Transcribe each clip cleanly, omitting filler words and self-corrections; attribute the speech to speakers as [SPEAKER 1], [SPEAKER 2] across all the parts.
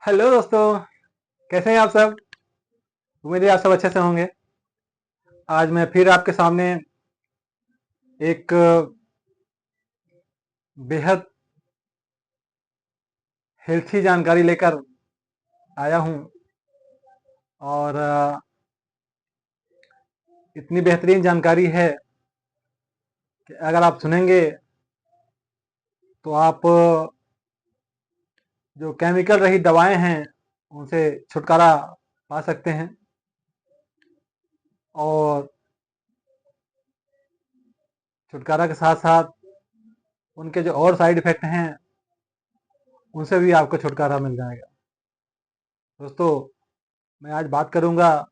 [SPEAKER 1] Hello दोस्तों, कैसे हैं आप सब। उम्मीद है आप सब अच्छे से होंगे। आज मैं फिर आपके सामने एक बेहद हेल्थी जानकारी लेकर आया हूं। और इतनी बेहतरीन जानकारी है कि अगर आप सुनेंगे तो आप जो केमिकल रहित दवाएं हैं उनसे छुटकारा पा सकते हैं। और छुटकारा के साथ साथ उनके जो और साइड इफेक्ट हैं उनसे भी आपको छुटकारा मिल जाएगा। दोस्तों, मैं आज बात करूंगा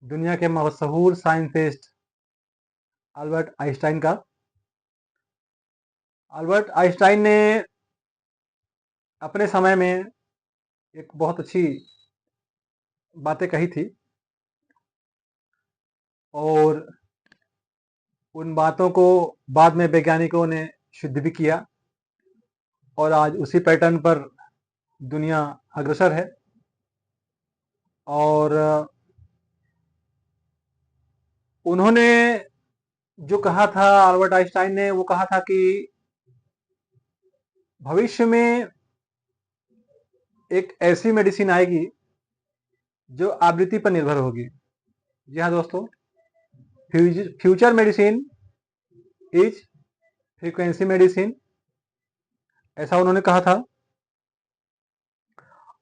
[SPEAKER 1] दुनिया के मशहूर साइंटिस्ट अल्बर्ट आइंस्टाइन का। अल्बर्ट आइंस्टाइन ने अपने समय में एक बहुत अच्छी बातें कही थी और उन बातों को बाद में वैज्ञानिकों ने सिद्ध भी किया और आज उसी पैटर्न पर दुनिया अग्रसर है। और उन्होंने जो कहा था, अल्बर्ट आइंस्टाइन ने वो कहा था कि भविष्य में एक ऐसी मेडिसिन आएगी जो आवृत्ति पर निर्भर होगी। जी हाँ दोस्तों, future medicine is frequency medicine, ऐसा उन्होंने कहा था।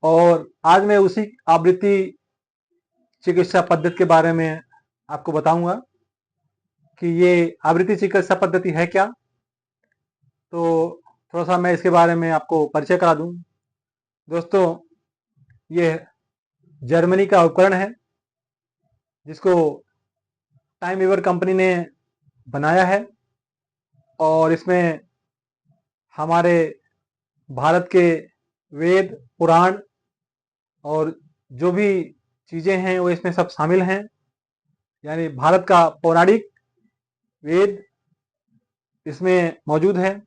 [SPEAKER 1] और आज मैं उसी आवृत्ति चिकित्सा पद्धति के बारे में आपको बताऊंगा कि ये आवृत्ति चिकित्सा पद्धति है क्या। तो थोड़ा सा मैं इसके बारे में आपको परिचय करा दूं। दोस्तों, ये जर्मनी का उपकरण है जिसको टाइम वीवर कंपनी ने बनाया है। और इसमें हमारे भारत के वेद पुराण और जो भी चीजें हैं वो इसमें सब शामिल हैं। यानी भारत का पौराणिक वेद इसमें मौजूद है।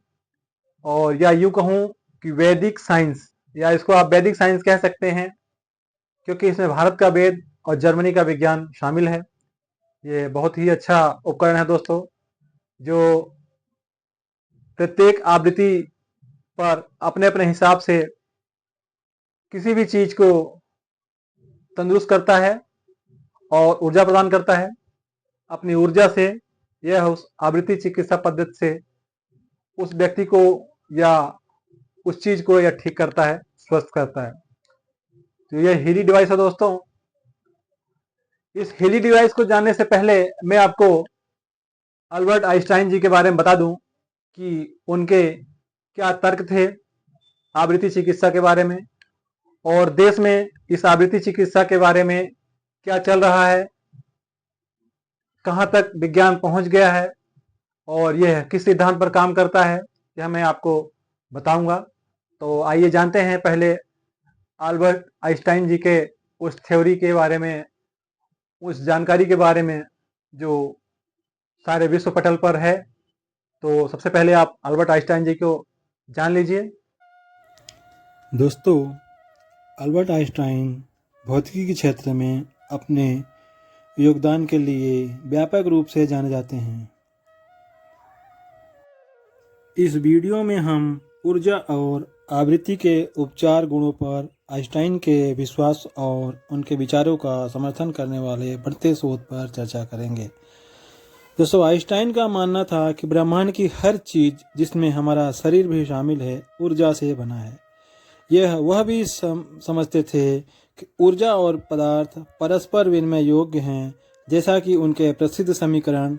[SPEAKER 1] और या यूं कहूं कि वैदिक साइंस, या इसको आप वैदिक साइंस कह सकते हैं, क्योंकि इसमें भारत का वेद और जर्मनी का विज्ञान शामिल है। ये बहुत ही अच्छा उपकरण है दोस्तों, जो प्रत्येक आवृत्ति पर अपने अपने हिसाब से किसी भी चीज को तंदुरुस्त करता है और ऊर्जा प्रदान करता है। अपनी ऊर्जा से यह उस आवृत्ति चिकित्सा पद्धति से उस व्यक्ति को या उस चीज को यह ठीक करता है, स्वस्थ करता है। तो यह हीली डिवाइस है दोस्तों। इस हीली डिवाइस को जानने से पहले मैं आपको अल्बर्ट आइंस्टाइन जी के बारे में बता दूं कि उनके क्या तर्क थे आवृत्ति चिकित्सा के बारे में, और देश में इस आवृत्ति चिकित्सा के बारे में क्या चल रहा है, कहां तक विज्ञान पहुंच गया है और यह किस सिद्धांत पर काम करता है, यह मैं आपको बताऊंगा। तो आइए जानते हैं पहले अल्बर्ट आइंस्टाइन जी के उस थ्योरी के बारे में, उस जानकारी के बारे में जो सारे विश्व पटल पर है। तो सबसे पहले आप अल्बर्ट आइंस्टाइन जी को जान लीजिए।
[SPEAKER 2] दोस्तों, अल्बर्ट आइंस्टाइन भौतिकी के क्षेत्र में अपने योगदान के लिए व्यापक रूप से जाने जाते हैं। इस वीडियो में हम ऊर्जा और आवृत्ति के उपचार गुणों पर आइंस्टाइन के विश्वास और उनके विचारों का समर्थन करने वाले बढ़ते शोध पर चर्चा करेंगे। दोस्तों, आइंस्टाइन का मानना था कि ब्रह्मांड की हर चीज, जिसमें हमारा शरीर भी शामिल है, ऊर्जा से बना है। वह भी समझते थे कि ऊर्जा और पदार्थ परस्पर विनिमय योग्य हैं, जैसा कि उनके प्रसिद्ध समीकरण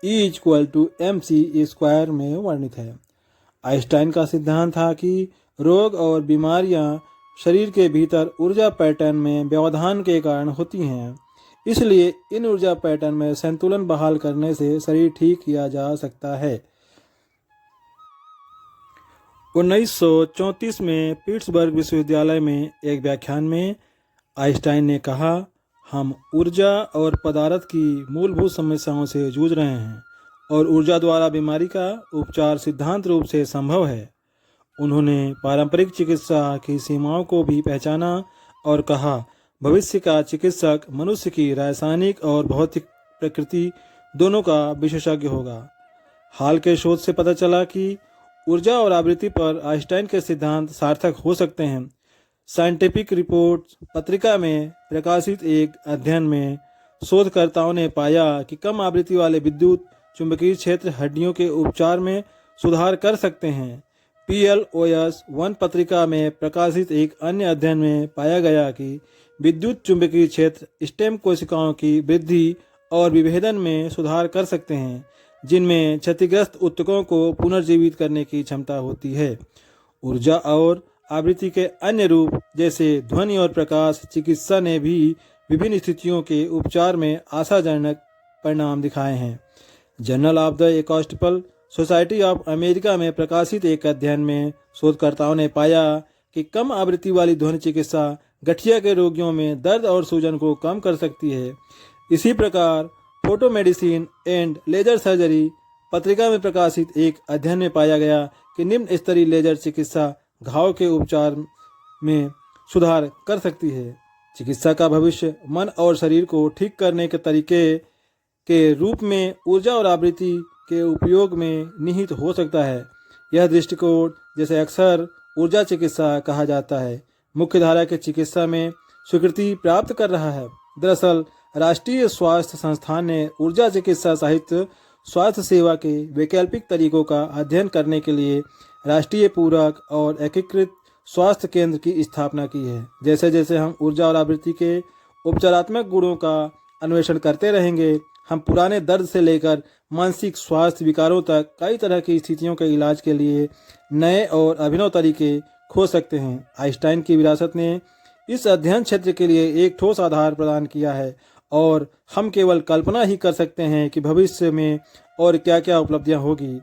[SPEAKER 2] E=mc² में वर्णित है। आइंस्टाइन का सिद्धांत था कि रोग और बीमारियां शरीर के भीतर ऊर्जा पैटर्न में व्यवधान के कारण होती हैं। इसलिए इन ऊर्जा पैटर्न में संतुलन बहाल करने से शरीर ठीक किया जा सकता है। 1934 में पिट्सबर्ग विश्वविद्यालय में एक व्याख्यान में आइंस्टाइन ने कहा, हम ऊर्जा और पदार्थ की मूलभूत समस्याओं से जूझ रहे हैं और ऊर्जा द्वारा बीमारी का उपचार सिद्धांत रूप से संभव है। उन्होंने पारंपरिक चिकित्सा की सीमाओं को भी पहचाना और कहा, भविष्य का चिकित्सक मनुष्य की रासायनिक और भौतिक प्रकृति दोनों का विशेषज्ञ होगा। हाल के शोध से पता चला कि ऊर्जा और आवृत्ति पर आइंस्टाइन के सिद्धांत सार्थक हो सकते हैं। साइंटिफिक रिपोर्ट्स पत्रिका में प्रकाशित एक अध्ययन में शोधकर्ताओं ने पाया कि कम आवृत्ति वाले विद्युत चुंबकीय क्षेत्र हड्डियों के उपचार में सुधार कर सकते हैं। PLOS I पत्रिका में प्रकाशित एक अन्य अध्ययन में पाया गया कि विद्युत चुंबकीय क्षेत्र स्टेम कोशिकाओं की वृद्धि और विभेदन में सुधार कर सकते हैं, जिनमें क्षतिग्रस्त ऊतकों को पुनर्जीवित करने की क्षमता होती है। ऊर्जा और आवृत्ति के अन्य रूप जैसे ध्वनि और प्रकाश चिकित्सा ने भी विभिन्न स्थितियों के उपचार में आशाजनक परिणाम दिखाए हैं। Journal of the acoustical society of America में प्रकाशित एक अध्ययन में शोधकर्ताओं ने पाया कि कम आवृत्ति वाली ध्वनि चिकित्सा गठिया के रोगियों में दर्द और सूजन को कम कर सकती है। इसी प्रकार photo medicine and laser surgery पत्रिका में प्रकाशित एक अध्ययन में पाया गया कि निम्न स्तरीय लेजर चिकित्सा घाव के उपचार में सुधार कर सकती है। चिकित्सा का भविष्य मन और शरीर को ठीक करने के तरीके के रूप में ऊर्जा और आवृत्ति के उपयोग में निहित हो सकता है। यह दृष्टिकोण, जिसे अक्सर ऊर्जा चिकित्सा कहा जाता है, मुख्य धारा के चिकित्सा में स्वीकृति प्राप्त कर रहा है। दरअसल राष्ट्रीय स्वास्थ्य संस्थान ने ऊर्जा चिकित्सा सहित स्वास्थ्य सेवा के वैकल्पिक तरीकों का अध्ययन करने के लिए राष्ट्रीय पूरक और एकीकृत स्वास्थ्य केंद्र की स्थापना की है। जैसे जैसे हम ऊर्जा और आवृत्ति के उपचारात्मक गुणों का अन्वेषण करते रहेंगे, हम पुराने दर्द से लेकर मानसिक स्वास्थ्य विकारों तक कई तरह की स्थितियों के इलाज के लिए नए और अभिनव तरीके खोज सकते हैं। आइंस्टाइन की विरासत ने इस अध्ययन क्षेत्र के लिए एक ठोस आधार प्रदान किया है और हम केवल कल्पना ही कर सकते हैं कि भविष्य में और क्या क्या उपलब्धियां होगी।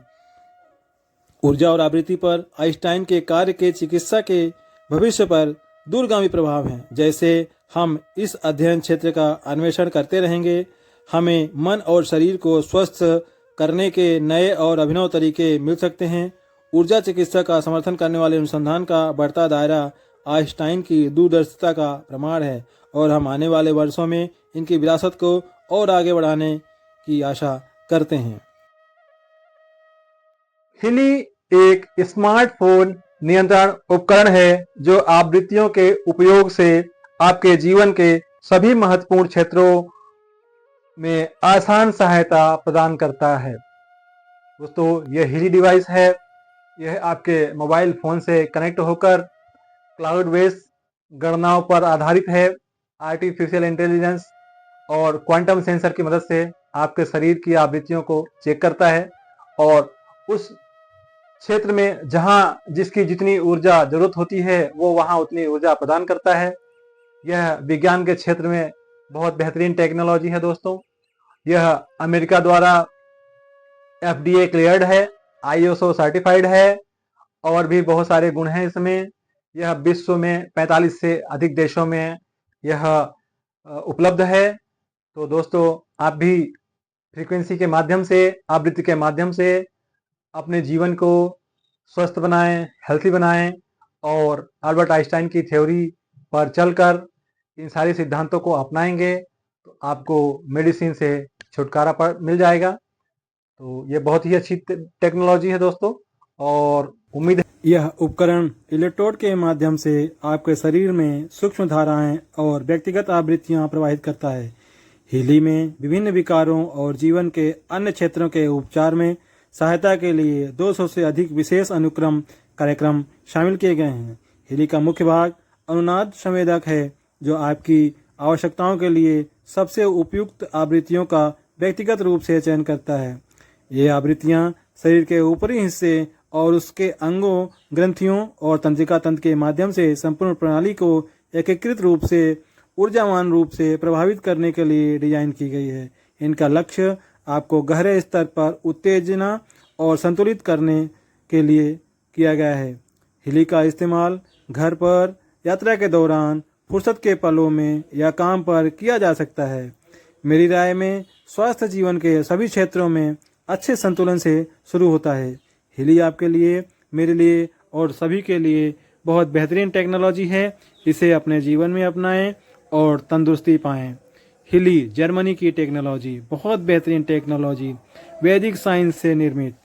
[SPEAKER 2] ऊर्जा और आवृत्ति पर आइंस्टाइन के कार्य के चिकित्सा के भविष्य पर दूरगामी प्रभाव हैं। जैसे हम इस अध्ययन क्षेत्र का अन्वेषण करते रहेंगे, हमें मन और शरीर को स्वस्थ करने के नए और अभिनव तरीके मिल सकते हैं। ऊर्जा चिकित्सा का समर्थन करने वाले अनुसंधान का बढ़ता दायरा आइंस्टाइन की दूरदर्शिता का प्रमाण है और हम आने वाले वर्षों में इनकी विरासत को और आगे बढ़ाने की आशा करते हैं।
[SPEAKER 1] हिली एक स्मार्टफोन नियंत्रण उपकरण है जो आवृत्तियों के उपयोग से आपके जीवन के सभी महत्वपूर्ण क्षेत्रों में आसान सहायता प्रदान करता है। दोस्तों, यह हिली डिवाइस है। यह आपके मोबाइल फोन से कनेक्ट होकर क्लाउड बेस्ड गणनाओं पर आधारित है। आर्टिफिशियल इंटेलिजेंस और क्वांटम सेंसर की मदद से आपके शरीर की आवृत्तियों को चेक करता है और उस क्षेत्र में जहां जिसकी जितनी ऊर्जा जरूरत होती है वो वहां उतनी ऊर्जा प्रदान करता है। यह विज्ञान के क्षेत्र में बहुत बेहतरीन टेक्नोलॉजी है। दोस्तों, यह अमेरिका द्वारा FDA क्लियर्ड है, ISO सर्टिफाइड है और भी बहुत सारे गुण हैं इसमें। यह विश्व में 45 से अधिक देशों में यह उपलब्ध है। तो दोस्तों, आप भी फ्रीक्वेंसी के माध्यम से, आवृत्ति के माध्यम से अपने जीवन को स्वस्थ बनाएं, हेल्थी बनाएं और अल्बर्ट आइंस्टाइन की थ्योरी पर चलकर इन सारे सिद्धांतों को अपनाएंगे तो आपको मेडिसिन से छुटकारा मिल जाएगा। तो ये बहुत ही अच्छी टेक्नोलॉजी है दोस्तों और उम्मीद है
[SPEAKER 2] यह उपकरण इलेक्ट्रोड के माध्यम से आपके शरीर में सूक्ष्म धाराएं और व्यक्तिगत आवृत्तियां प्रवाहित करता है। हिली में विभिन्न विकारों और जीवन के अन्य क्षेत्रों के उपचार में सहायता के लिए 200 से अधिक विशेष अनुक्रम कार्यक्रम शामिल किए गए हैं। हिली का मुख्य भाग अनुनाद संवेदक है जो आपकी आवश्यकताओं के लिए सबसे उपयुक्त आवृत्तियों का व्यक्तिगत रूप से चयन करता है। ये आवृत्तियां शरीर के ऊपरी हिस्से और उसके अंगों, ग्रंथियों और तंत्रिका तंत्र के माध्यम से संपूर्ण प्रणाली को एकीकृत रूप से ऊर्जावान रूप से प्रभावित करने के लिए डिजाइन की गई है। इनका लक्ष्य आपको गहरे स्तर पर उत्तेजना और संतुलित करने के लिए किया गया है। हिली का इस्तेमाल घर पर, यात्रा के दौरान, फुर्सत के पलों में या काम पर किया जा सकता है। मेरी राय में स्वास्थ्य जीवन के सभी क्षेत्रों में अच्छे संतुलन से शुरू होता है। हिली आपके लिए, मेरे लिए और सभी के लिए बहुत बेहतरीन टेक्नोलॉजी है। इसे अपने जीवन में अपनाएं और तंदुरुस्ती पाएं। हिली जर्मनी की टेक्नोलॉजी, बहुत बेहतरीन टेक्नोलॉजी, वैदिक साइंस से निर्मित